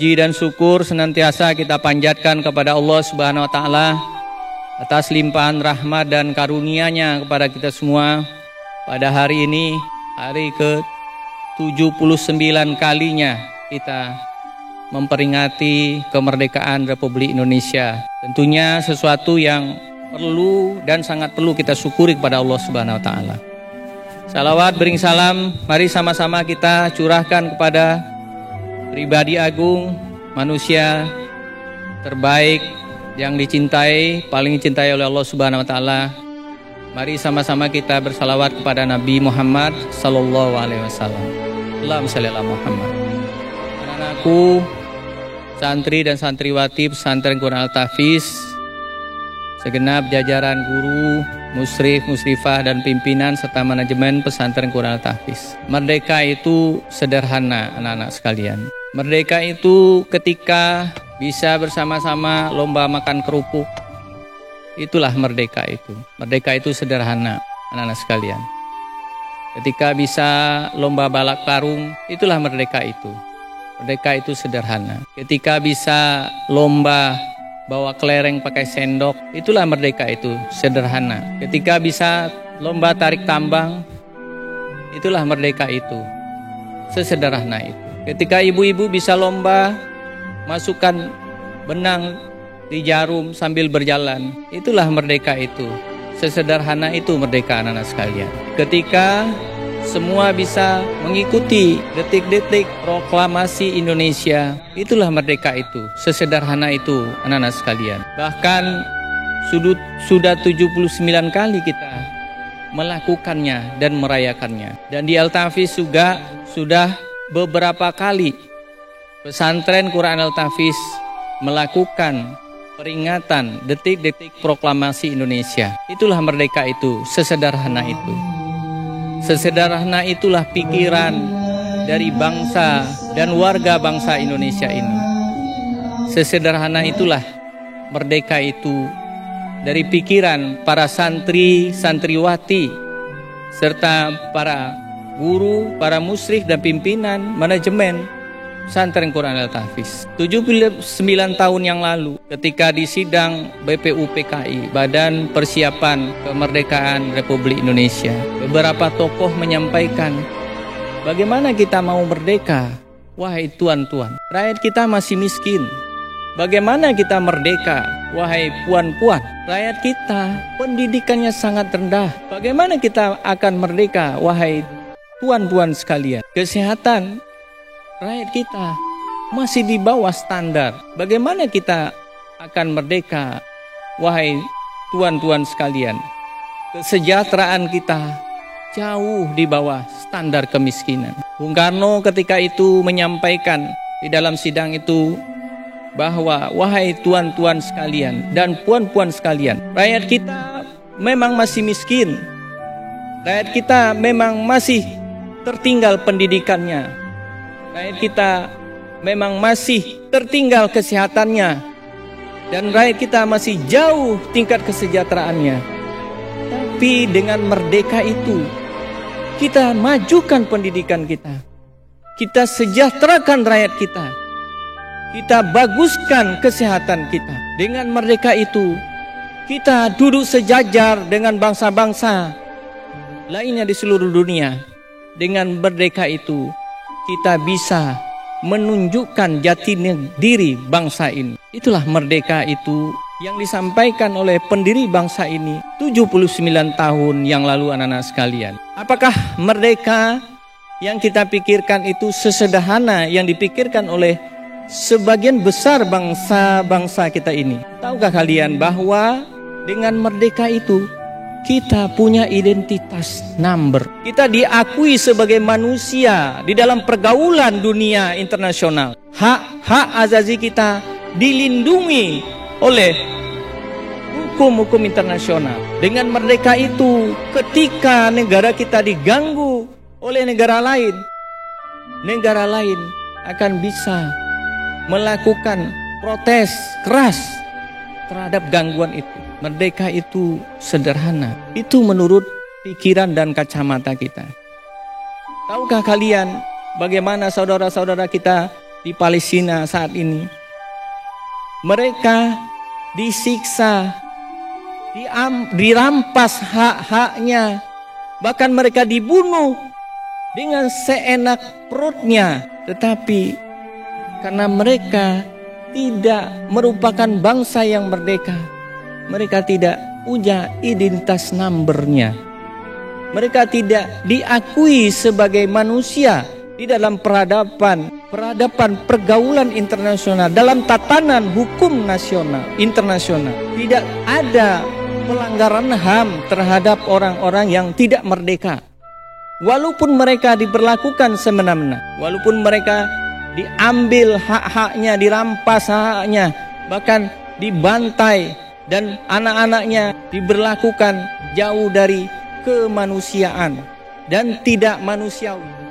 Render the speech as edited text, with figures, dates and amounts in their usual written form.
Puji dan syukur senantiasa kita panjatkan kepada Allah Subhanahu wa taala atas limpahan rahmat dan karunia-Nya kepada kita semua pada hari ini, hari ke-79 kalinya kita memperingati kemerdekaan Republik Indonesia. Tentunya sesuatu yang perlu dan sangat perlu kita syukuri kepada Allah Subhanahu wa taala. Salawat bering salam, mari sama-sama kita curahkan kepada pribadi agung, manusia terbaik yang dicintai, paling dicintai oleh Allah Subhanahu wa taala. Mari sama-sama kita bersalawat kepada Nabi Muhammad sallallahu alaihi wasallam. Allahumma shalli ala Muhammad. Anak-anakku, santri dan santriwati pesantren Quran Al-Tahfiz, segenap jajaran guru, musyrif, musyrifah dan pimpinan serta manajemen pesantren Quran Al-Tahfiz. Merdeka itu sederhana, anak-anak sekalian. Merdeka itu ketika bisa bersama-sama lomba makan kerupuk. Itulah merdeka itu. Merdeka itu sederhana, anak-anak sekalian. Ketika bisa lomba balap karung, itulah merdeka itu. Merdeka itu sederhana. Ketika bisa lomba bawa kelereng pakai sendok, itulah merdeka itu sederhana. Ketika bisa lomba tarik tambang, itulah merdeka itu sesederhana itu. Ketika ibu-ibu bisa lomba masukkan benang di jarum sambil berjalan, itulah merdeka itu sesederhana itu merdeka, anak-anak sekalian. Ketika semua bisa mengikuti detik-detik proklamasi Indonesia, itulah merdeka itu sesederhana itu, anak-anak sekalian. Bahkan sudah 79 kali kita melakukannya dan merayakannya. Dan di Al-Tahfiz juga sudah beberapa kali pesantren Quran Al-Tahfiz melakukan peringatan detik-detik proklamasi Indonesia. Itulah merdeka itu sesederhana itu. Sesederhana itulah pikiran dari bangsa dan warga bangsa Indonesia ini. Sesederhana itulah merdeka itu dari pikiran para santri, santriwati, serta para guru, para musyrif dan pimpinan manajemen pesantren Quran Al-Tahfiz. 79 tahun yang lalu ketika di sidang BPUPKI, Badan Persiapan Kemerdekaan Republik Indonesia, beberapa tokoh menyampaikan, bagaimana kita mau merdeka? Wahai tuan-tuan, rakyat kita masih miskin. Bagaimana kita merdeka? Wahai puan-puan, rakyat kita pendidikannya sangat rendah. Bagaimana kita akan merdeka? Wahai tuan-tuan sekalian, kesehatan rakyat kita masih di bawah standar. Bagaimana kita akan merdeka? Wahai tuan-tuan sekalian, kesejahteraan kita jauh di bawah standar kemiskinan. Bung Karno ketika itu menyampaikan di dalam sidang itu bahwa wahai tuan-tuan sekalian dan puan-puan sekalian, rakyat kita memang masih miskin. Rakyat kita memang masih tertinggal pendidikannya. Rakyat kita memang masih tertinggal kesehatannya. Dan rakyat kita masih jauh tingkat kesejahteraannya. Tapi dengan merdeka itu, kita majukan pendidikan kita. Kita sejahterakan rakyat kita. Kita baguskan kesehatan kita. Dengan merdeka itu, kita duduk sejajar dengan bangsa-bangsa lainnya di seluruh dunia. Dengan merdeka itu, kita bisa menunjukkan jati diri bangsa ini. Itulah merdeka itu yang disampaikan oleh pendiri bangsa ini 79 tahun yang lalu, anak-anak sekalian. Apakah merdeka yang kita pikirkan itu sesederhana yang dipikirkan oleh sebagian besar bangsa-bangsa kita ini? Tahukah kalian bahwa dengan merdeka itu kita punya identitas number. Kita diakui sebagai manusia di dalam pergaulan dunia internasional. Hak-hak azazi kita dilindungi oleh hukum-hukum internasional. Dengan merdeka itu, ketika negara kita diganggu oleh negara lain akan bisa melakukan protes keras terhadap gangguan itu. Merdeka itu sederhana. Itu menurut pikiran dan kacamata kita. Tahukah kalian bagaimana saudara-saudara kita di Palestina saat ini. Mereka disiksa, dirampas hak-haknya, bahkan mereka dibunuh dengan seenak perutnya. Tetapi karena mereka tidak merupakan bangsa yang merdeka, mereka tidak punya identitas numbernya. Mereka tidak diakui sebagai manusia di dalam peradaban pergaulan internasional, dalam tatanan hukum nasional internasional. Tidak ada pelanggaran HAM terhadap orang-orang yang tidak merdeka. Walaupun mereka diperlakukan semena-mena, walaupun mereka diambil hak-haknya, dirampas hak-haknya, bahkan dibantai, dan anak-anaknya diberlakukan jauh dari kemanusiaan dan tidak manusiawi.